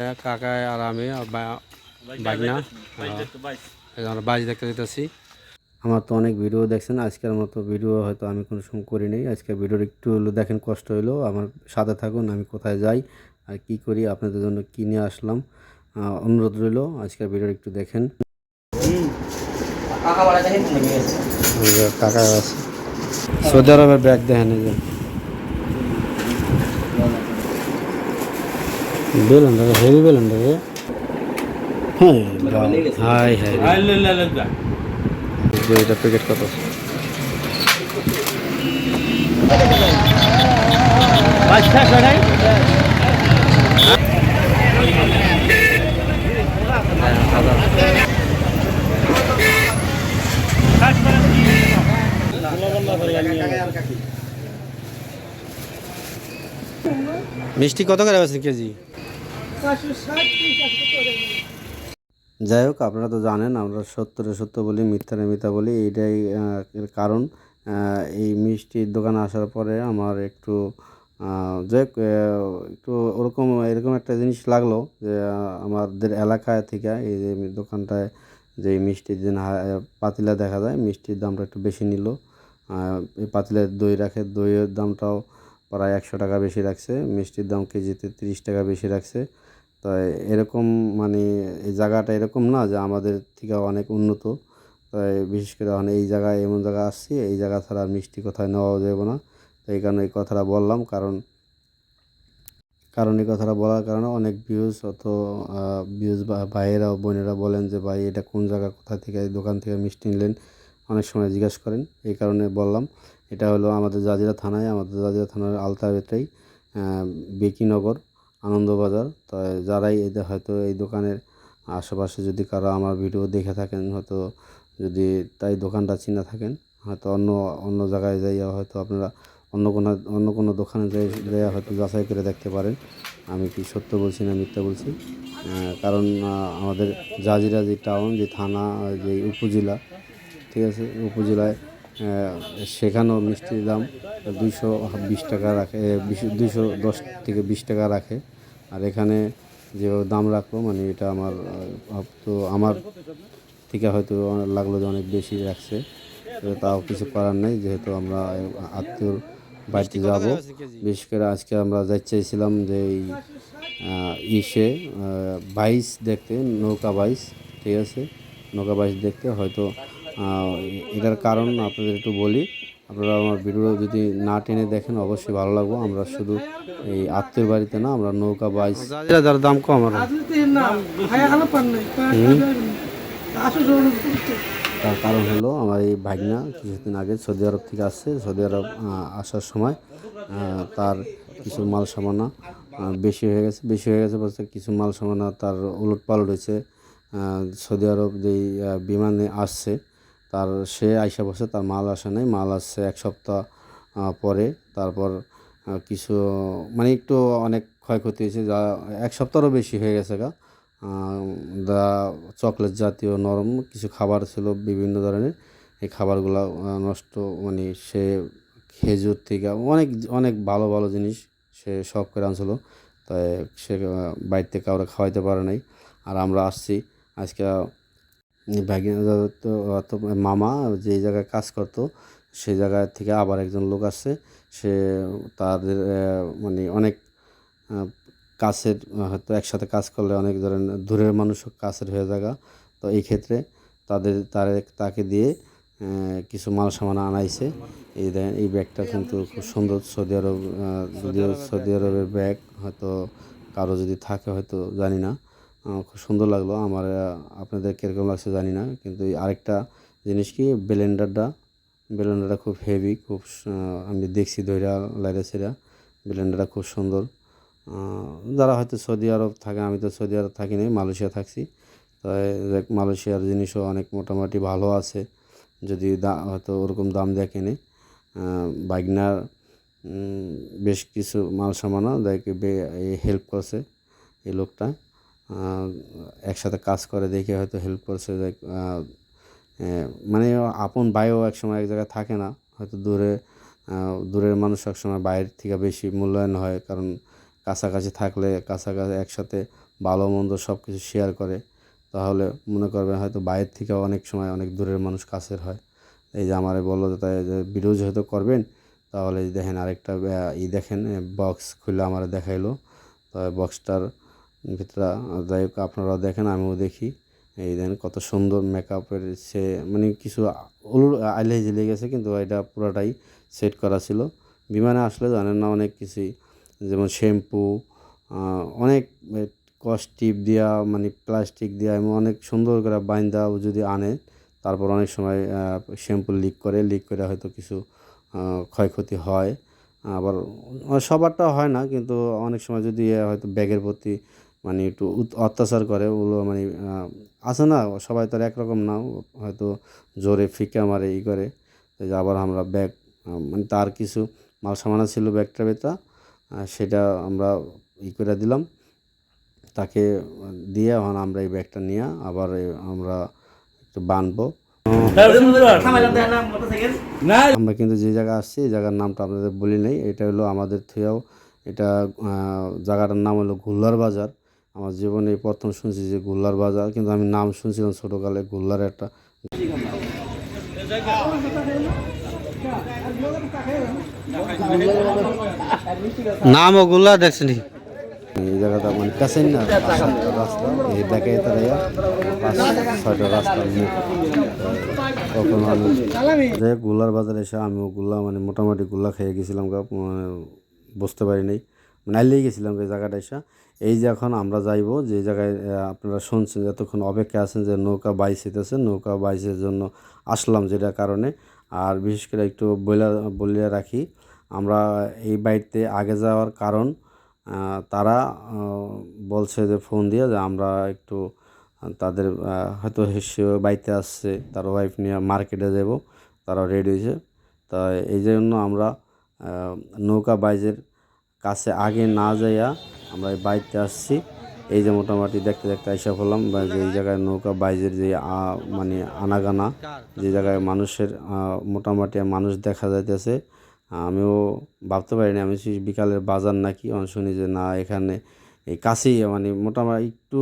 কাকা আর আমি বাগনা আমরা বাজি দেখতে যেতেছি। আমার তো অনেক ভিডিও দেখছেন, আজকের মতো ভিডিও হয়তো আমি কোনো সময় করি নাই। আজকে ভিডিওর একটু হলো দেখেন, কষ্ট হলো। আমার সাথে থাকুন, আমি কোথায় যাই আর কি করি, আপনাদের জন্য কি নিয়ে আসলাম অনুরোধ রইল। আজকের ভিডিওর একটু দেখেন। কাকা আছে সৌদি আরবের ব্যাগ দেখেন, এই যে বেলুন হেভি বেলুন রে। হ্যাঁ হাই হাই, এটা প্যাকেট কত? মিষ্টি কত করে আছে কেজি? যাই হোক, আপনারা তো জানেন আমরা সত্যরে সত্য বলি, মিথ্যারে মিথ্যা বলি। এইটাই এর কারণ। এই মিষ্টির দোকানে আসার পরে আমার একটু যাই হোক, একটু এরকম একটা জিনিস লাগলো যে আমাদের এলাকায় থেকে এই যে দোকানটায় যে মিষ্টির যে পাতিলা দেখা যায়, মিষ্টির দামটা একটু বেশি নিল। এই পাতিলার দই রাখে, দইয়ের দামটাও প্রায় 100 টাকা বেশি রাখছে। মিষ্টির দাম কেজিতে 30 টাকা বেশি রাখছে। তো এরকম মানে এই জায়গাটা এরকম না যে আমাদের থেকে অনেক উন্নত। তাই বিশেষ করে এই জায়গায় এমন জায়গা আসছি, এই জায়গা ছাড়া মিষ্টি কোথায় নেওয়া যাবে না। তো এই কারণে এই কথাটা বললাম, কারণ এই কথাটা বলার কারণে অনেক ভিউজ বা ভাইয়েরা বোনেরা বলেন যে ভাই এটা কোন জায়গা, কোথা থেকে এই দোকান থেকে মিষ্টি নিলেন, অনেক সময় জিজ্ঞাসা করেন। এই কারণে বললাম। এটা হলো আমাদের জাজিরা থানায়, আমাদের জাজিরা থানার আলতাবেতেই বেকিনগর আনন্দবাজার। তো যারাই এদের হয়তো এই দোকানের আশেপাশে যদি কারো আমার ভিডিও দেখে থাকেন, হয়তো যদি তাই দোকানটা চিনে থাকেন, হয়তো অন্য অন্য জায়গায় যাইয়া হয়তো আপনারা অন্য কোনো দোকানে যাইয়া হয়তো যাচাই করে দেখতে পারেন আমি কি সত্য বলছি না মিথ্যা বলছি। কারণ আমাদের জাজিরা যে টাউন, যে থানা, যে উপজেলা, ঠিক আছে, উপজেলায় সেখানেও মিষ্টির দাম 220 টাকা রাখে, 210 থেকে 20 টাকা রাখে। আর এখানে যে দাম রাখলো, মানে এটা আমার তো আমার থেকে হয়তো লাগলো যে অনেক বেশি রাখছে। তো তাও কিছু করার নেই, যেহেতু আমরা আত্মীয়র বাড়িতে যাব। বিশেষ করে আজকে আমরা যাইতে চাইছিলাম যে এই ইসে বাইস দেখতে, নৌকা বাইস, ঠিক আছে, নৌকা বাইস দেখতে। হয়তো এটার কারণ আপনাদের একটু বলি, আপনারা আমার ভিডিও যদি না টেনে দেখেন অবশ্যই ভালো লাগবে। আমরা শুধু এই আত্মীয় বাড়িতে না, আমরা নৌকা বাইস যার দাম কম আর তার কারণ হলো আমার এই ভাগনা কিছুদিন আগে সৌদি আরব থেকে আসছে। সৌদি আরব আসার সময় তার কিছু মাল সামানা বেশি হয়ে গেছে বলতে কিছু মাল সামানা তার উলটপালট হয়েছে। সৌদি আরব যেই বিমানে আসছে, তার সে আইসা বসে, তার মাল আসে নাই, মাল আসছে 1 সপ্তাহ পরে। তারপর কিছু মানে একটু অনেক ক্ষয়ক্ষতি হয়েছে, যা 1 সপ্তাহেরও বেশি হয়ে গেছে গা। দা চকলেট জাতীয় নরম কিছু খাবার ছিল বিভিন্ন ধরনের, এই খাবারগুলো নষ্ট, মানে সে খেজুর থেকে অনেক অনেক ভালো ভালো জিনিস সে শখ করে আনছিল। তাই সে বাড়িতে কাউরে খাওয়াইতে পারে নাই। আর আমরা আসছি আজকে ভাগিনা তো মামা যে জায়গায় কাজ করতো সেই জায়গা থেকে আবার একজন লোক আসছে। সে তাদের মানে অনেক কাছের, হয়তো একসাথে কাজ করলে অনেক ধরনের দূরের মানুষও কাছের হয়ে যাগা। তো এই ক্ষেত্রে তাকে দিয়ে কিছু মাল সামান আনাইছে। এই দেখেন, এই ব্যাগটা কিন্তু খুব সুন্দর। সৌদি আরব, যদিও সৌদি আরবের ব্যাগ হয়তো কারো যদি থাকে হয়তো জানি না। খুব সুন্দর লাগলো আমার। আপনাদের কীরকম লাগছে জানি না। কিন্তু এই আরেকটা জিনিস কি, ব্লেন্ডারটা খুব হেভি, খুব আমি দেখছি ধইরা লাইরা ছিঁড়া। ব্লেন্ডারটা খুব সুন্দর। যারা হয়তো সৌদি আরব থাকে, আমি তো সৌদি আরব থাকি নাই, মালয়েশিয়া থাকছি। তাই মালয়েশিয়ার জিনিসও অনেক মোটামুটি ভালো আছে, যদি হয়তো ওরকম দাম দিয়ে কেনে। বাইকনার বেশ কিছু মাল সামানও দেখে হেল্প করছে এই লোকটা। একসাথে কাজ করে দেখে হয়তো হেল্প করছে। মানে আপন ভাইও একসময় এক জায়গায় থাকে না, হয়তো দূরের মানুষ একসময় বাইরের থেকে বেশি মূল্যায়ন হয়, কারণ কাছাকাছি থাকলে কাছাকাছি একসাথে ভালো মন্দ সব কিছু শেয়ার করে, তাহলে মনে করবেন হয়তো বাইরের থেকে অনেক সময় অনেক দূরের মানুষ কাছের হয়। এই যে আমারে বললো যে তাই যে ভিডিও যেহেতু করবেন, তাহলে এই দেখেন আরেকটা দেখেন বক্স খুলে আমার দেখাইলো। তো বক্সটার ভিতরে যাই হোক আপনারা দেখেন, আমিও দেখি। এই দেখেন কত সুন্দর মেকআপের, সে মানে কিছু আইলে ঝিলে গেছে, কিন্তু এটা পুরোটাই সেট করা ছিল। বিমানে আসলে জানেন না অনেক কিছুই, যেমন শ্যাম্পু, অনেক কস্টিপ দিয়া মানে প্লাস্টিক দিয়া এমন অনেক সুন্দর করে বাইন্দা যদি আনে, তারপর অনেক সময় শ্যাম্পু লিক করে হয়তো কিছু ক্ষয়ক্ষতি হয়। আবার সবারটা হয় না, কিন্তু অনেক সময় যদি হয়তো ব্যাগের প্রতি মানে একটু অত্যাচার করে, ওগুলো মানে আছে না, সবাই তো আর একরকম না, হয়তো জোরে ফিকা মারে ই করে। এই যে আবার আমরা ব্যাগ মানে তার কিছু মাল সামানা ছিল ব্যাগটার ভেতর, সেটা আমরা করে দিলাম তাকে দিয়ে। এখন আমরা এই ব্যাগটা নিয়ে আবার আমরা একটু বানবো। আমরা কিন্তু যে জায়গায় আসছি এই জায়গার নামটা আপনাদের বলি নাই, এটা হলো আমাদের থেকেও এটা জায়গাটার নাম হলো গোল্লার বাজার। আমার জীবনে প্রথম শুনছি যে গোল্লার বাজার, কিন্তু আমি নাম শুনছিলাম ছোটোকালে গোল্লার একটা। নামও গোল্লা দেখছেন এই জায়গাটা মানে কাছেই না, 5-7টা রাস্তা এই দেখে তারা 5-6টা রাস্তার মুখ। তখন আমি যাই গোল্লার বাজারে এসে আমিও গোল্লা মানে মোটামুটি গোল্লা খেয়ে গেছিলাম, বুঝতে পারি নাই, নাইলেই গেছিলাম এই জায়গাটা এসে। এই যে এখন আমরা যাইব যে জায়গায় আপনারা শুনছেন এতক্ষণ অপেক্ষা আছেন যে নৌকা বাইচ হইতেছে, নৌকা বাইচের জন্য আসলাম যেটা কারণে। আর বিশেষ করে একটু বলিয়া রাখি, আমরা এই বাড়িতে আগে যাওয়ার কারণ তারা বলছে যে ফোন দিয়ে যে আমরা একটু তাদের হয়তো সে বাড়িতে আসছে, তার ওয়াইফ নিয়ে মার্কেটে যাব, তারা রেডি হয়েছে। তা এই জন্য আমরা নৌকা বাইজের কাছে আগে না যাইয়া আমরা এই বাড়িতে আসছি। এই যে মোটামুটি দেখতে দেখতে আইসা পড়লাম, বা যে এই জায়গায় নৌকা বাইজের যে মানে আনাগানা, যে জায়গায় মানুষের মোটামুটি মানুষ দেখা যাইতেছে। আমিও ভাবতে পারিনি, আমি বিকালের বাজার নাকি শুনি যে না এখানে এই কাছেই মানে মোটামুটি একটু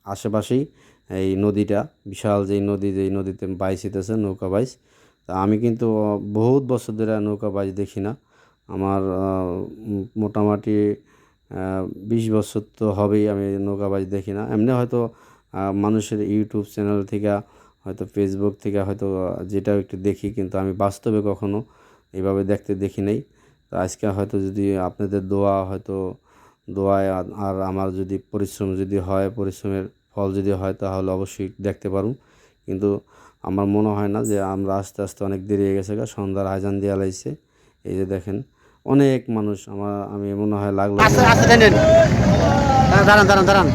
আশেপাশেই এই নদীটা, বিশাল যেই নদী, যেই নদীতে বাইচ হইতেছে নৌকা বাইচ। তা আমি কিন্তু বহুত বছর ধরে নৌকা বাইচ দেখি না, আমার মোটামুটি 20 বছর তো হবেই আমি নৌকা বাইচ দেখি না। এমনি হয়তো মানুষের ইউটিউব চ্যানেল থেকে হয়তো ফেসবুক থেকে হয়তো যেটাও একটু দেখি, কিন্তু আমি বাস্তবে কখনো এইভাবে দেখতে দেখি নাই। তো আজকে হয়তো যদি আপনাদের দোয়া হয়তো দোয়ায় আর আমার যদি পরিশ্রম যদি হয়, পরিশ্রমের ফল যদি হয়, তাহলে অবশ্যই দেখতে পারুম। কিন্তু আমার মনে হয় না, যে আমরা আস্তে আস্তে অনেক দেরি হয়ে গেছে, সন্ধ্যার আজান দেওয়া লাগছে। এই যে দেখেন অনেক মানুষ, আমি মনে হয় লাগলো। দাঁড়ান দাঁড়ান দাঁড়ান,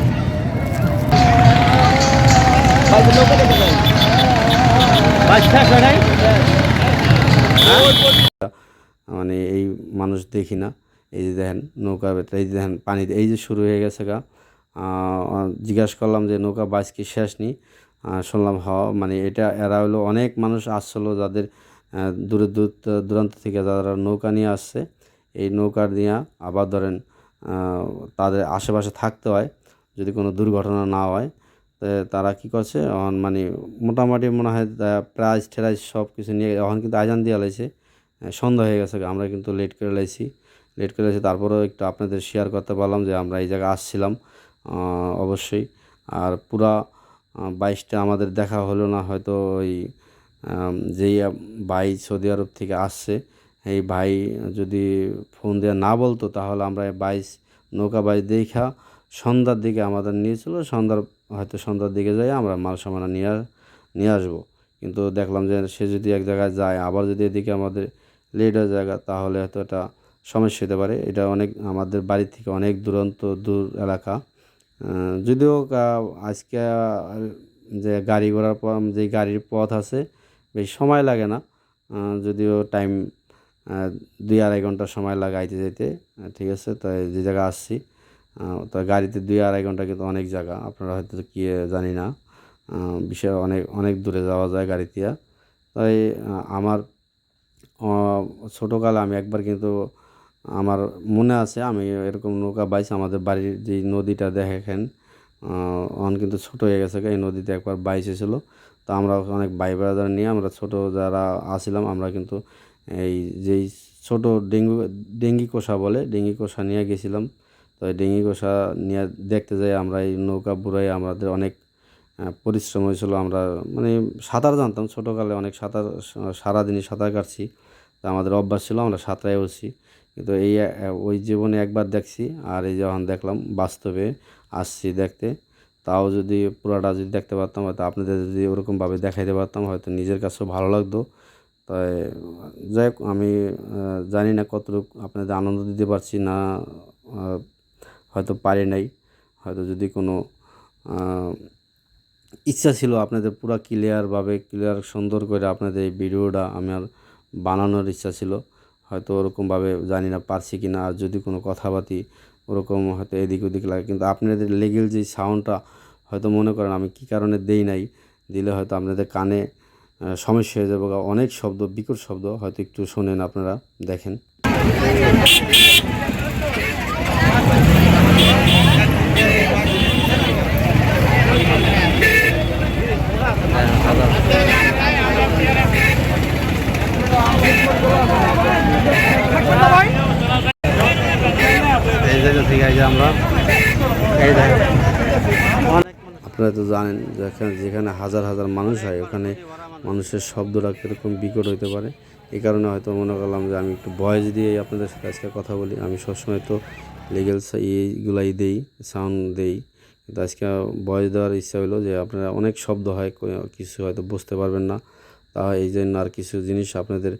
মানে এই মানুষ দেখি না। এই যে দেখেন নৌকা ভেতরে, এই যে দেখেন পানিতে এই যে শুরু হয়ে গেছে গা। জিজ্ঞাসা করলাম যে নৌকা বাইচ কি শেষ নেই, শুনলাম মানে এটা এরা হলো অনেক মানুষ আসছিলো, যাদের দূরের দূরান্ত থেকে যারা নৌকা নিয়ে আসছে, এই নৌকা নিয়ে আবার ধরেন তাদের আশেপাশে থাকতে হয় যদি কোনো দুর্ঘটনা না হয়। তারা কি করছে মানে মোটামুটি মনে হয় প্রাইজ ঠেরাইজ সব কিছু নিয়ে এখন কিন্তু আজান দিয়ে লাইছে, সন্ধ্যা হয়ে গেছে, আমরা কিন্তু লেট করে লাইছি। তারপরেও একটু আপনাদের শেয়ার করতে পারলাম যে আমরা এই জায়গায় আসছিলাম অবশ্যই। আর পুরা বাইচটা আমাদের দেখা হলো না, হয়তো ওই যেই ভাই সৌদি আরব থেকে আসছে, এই ভাই যদি ফোন দিয়ে না বলতো, তাহলে আমরা নৌকা বাইচ দেখা সন্ধ্যার দিকে আমাদের নিয়েছিল, সন্ধ্যার দিকে যাই আমরা মাল সামানা নিয়ে আসবো। কিন্তু দেখলাম যে সে যদি এক জায়গায় যায়, আবার যদি এদিকে আমাদের লেট হয়ে যায়, তাহলে হয়তো এটা সমস্যা হতে পারে। এটা অনেক আমাদের বাড়ি থেকে অনেক দূর এলাকা। যদিও আজকে যে গাড়ি ঘোড়ার যে গাড়ির পথ আছে, বেশি সময় লাগে না, যদিও টাইম 2-2.5 ঘন্টা সময় লাগে আইতে যেতে। ঠিক আছে, তো যে জায়গা আসছি, তো গাড়িতে 2-2.5 ঘন্টা কিন্তু অনেক জায়গা, আপনারা হয়তো কি জানি না, বিষয় অনেক অনেক দূরে যাওয়া যায় গাড়িতে। তাই আমার ছোটোকালে আমি একবার কিন্তু আমার মনে আছে আমি এরকম নৌকা বাইছি আমাদের বাড়ির যে নদীটা দেখেন অন কিন্তু ছোট হয়ে গেছে এই নদীতে একবার বাইসেছিল। তো আমরা অনেক ভাই ব্রাদার নিয়ে আমরা ছোট যারা আছিলাম আমরা কিন্তু এই যেই ছোট ডেঙ্গি কোষা বলে ডেঙ্গি কোষা নিয়ে গেছিলাম। তো এই ডেঙ্গি কোষা নিয়ে দেখতে যাই আমরা এই নৌকা বুড়াই আমাদের অনেক পরিশ্রম হয়েছিল। আমরা মানে সাঁতার জানতাম ছোটোকালে অনেক সারাদিনই সাঁতার কাটছি। তো আমাদের অভ্যাস ছিল আমরা সাঁতরাই উঠছি। কিন্তু এই ওই জীবনে একবার দেখছি আর এই যখন দেখলাম বাস্তবে আসছি দেখতে, তাও যদি পুরাটা যদি দেখতে পারতাম হয়তো আপনাদের যদি ওরকমভাবে দেখাইতে পারতাম হয়তো নিজের কাছেও ভালো লাগতো। তাই যাই হোক আমি জানি না কতটুকু আপনাদের আনন্দ দিতে পারছি না, হয়তো পারি নাই। হয়তো যদি কোনো ইচ্ছা ছিল আপনাদের পুরো ক্লিয়ার সুন্দর করে আপনাদের এই ভিডিওটা আমার বানানোর ইচ্ছা ছিল, হয়তো ওরকমভাবে জানি না পারছি কি না। আর যদি কোনো কথাবার্তি ওরকম হয়তো এদিক ওদিক লাগে, কিন্তু আপনাদের লেগেল যে সাউন্ডটা হয়তো মনে করেন আমি কী কারণে দেই নাই, দিলে হয়তো আপনাদের কানে সমস্যা হয়ে যাবে। অনেক শব্দ বিকট শব্দ হয়তো একটু শোনেন আপনারা দেখেন। এই জায়গা থেকে আমরা এই দেখেন আপনারা তো জানেন যেখানে হাজার হাজার মানুষ হয় ওখানে মানুষের শব্দটা কীরকম বিকট হইতে পারে। এই কারণে হয়তো মনে করলাম যে আমি একটু ভয়েস দিয়ে আপনাদের সাথে আজকে কথা বলি। আমি সবসময় তো লিগেল এইগুলাই দেই, সাউন্ড দেই, কিন্তু আজকে ভয়েস দেওয়ার ইচ্ছা হলো যে আপনারা অনেক শব্দ হয় কিছু হয়তো বুঝতে পারবেন না, তা এই জন্য আর কিছু জিনিস আপনাদের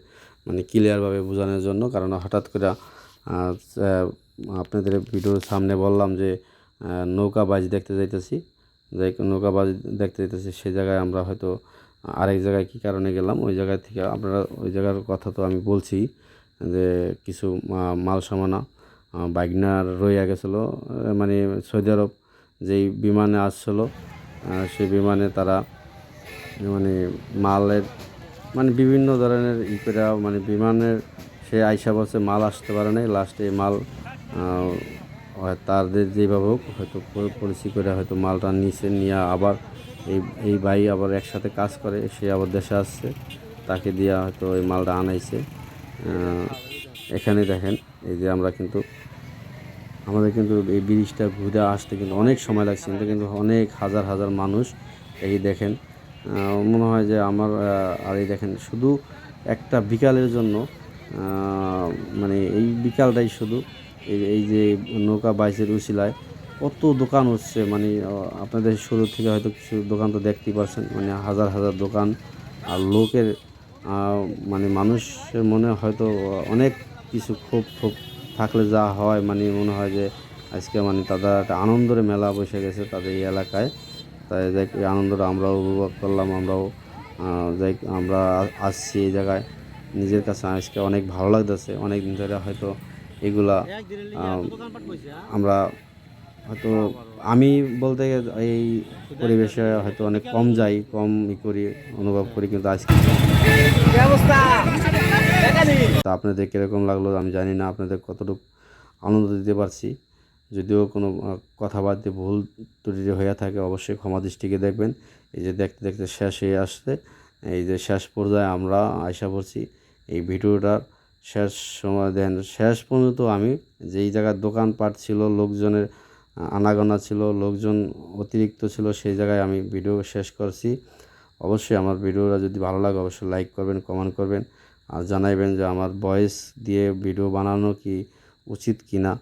মানে ক্লিয়ারভাবে বোঝানোর জন্য। কারণ হঠাৎ করে আপনাদের ভিডিওর সামনে বললাম যে নৌকাবাজ দেখতে যাইতেছি, যাই নৌকাবাজ দেখতে যাইতেছি সে জায়গায় আমরা হয়তো আরেক জায়গায় কী কারণে গেলাম ওই জায়গায় থেকে আপনারা ওই জায়গার কথা তো আমি বলছি যে কিছু মাল সামানা বাইকনার রইয়া গেছিলো, মানে সৌদি আরব যেই বিমানে আসছিলো সেই বিমানে তারা মানে মালের মানে বিভিন্ন ধরনের করে মানে বিমানের সে আইসা বসে মাল আসতে পারে নাই, লাস্টে মাল তাদের যেভাবে হোক হয়তো পরিচিত করে হয়তো মালটা নিচে নিয়ে আবার এই ভাই আবার একসাথে কাজ করে সে আবার দেশে আসছে, তাকে দিয়া হয়তো এই মালটা আনাইছে। এখানে দেখেন এই যে আমরা কিন্তু আমাদের কিন্তু এই ব্রিজটা ঘুরে আসতে কিন্তু অনেক সময় লাগছে, কিন্তু অনেক হাজার হাজার মানুষ এই দেখেন মনে হয় যে আমার আর এই দেখেন শুধু একটা বিকালের জন্য মানে এই বিকালটাই শুধু এই যে নৌকা বাইচের উছিলায় কত দোকান হচ্ছে, মানে আপনাদের শুরু থেকে হয়তো কিছু দোকান তো দেখতেই পাচ্ছেন, মানে হাজার হাজার দোকান আর লোকের মানে মানুষের মনে হয়তো অনেক কিছু ক্ষোভ থাকলে যা হয় মানে মনে হয় যে আজকে মানে তাদের একটা আনন্দের মেলা বসে গেছে তাদের এই এলাকায়। তাই যাই এই আনন্দটা আমরাও উপভোগ করলাম, আমরাও যাই আমরা আসছি এই জায়গায় নিজের কাছে আজকে অনেক ভালো লাগতেছে। অনেক দিন ধরে হয়তো এগুলা আমরা হয়তো আমি বলতে এই পরিবেশে হয়তো অনেক কম যাই, কম করি অনুভব করি, কিন্তু আজকে তা আপনাদের কীরকম লাগলো আমি জানি না, আপনাদের কতটুকু আনন্দ দিতে পারছি। যদিও কোনো কথাবার্তা ভুল ত্রুটি হয়ে থাকে অবশ্যই ক্ষমা দৃষ্টিকে দেখবেন। এই যে দেখতে দেখতে শেষ হয়ে আসছে, এই যে শেষ পর্যায়ে আমরা আশা করছি এই ভিডিওটার শেষ সময় দেন শেষ পর্যন্ত আমি যেই জায়গায় দোকানপাট ছিল লোকজনের আনাগোনা ছিল লোকজন অতিরিক্ত ছিল সেই জায়গায় আমি ভিডিও শেষ করছি। অবশ্যই আমার ভিডিওটা যদি ভালো লাগে অবশ্যই লাইক করবেন, কমেন্ট করবেন আর জানাইবেন যে আমার ভয়েস দিয়ে ভিডিও বানানো কি উচিত কি না।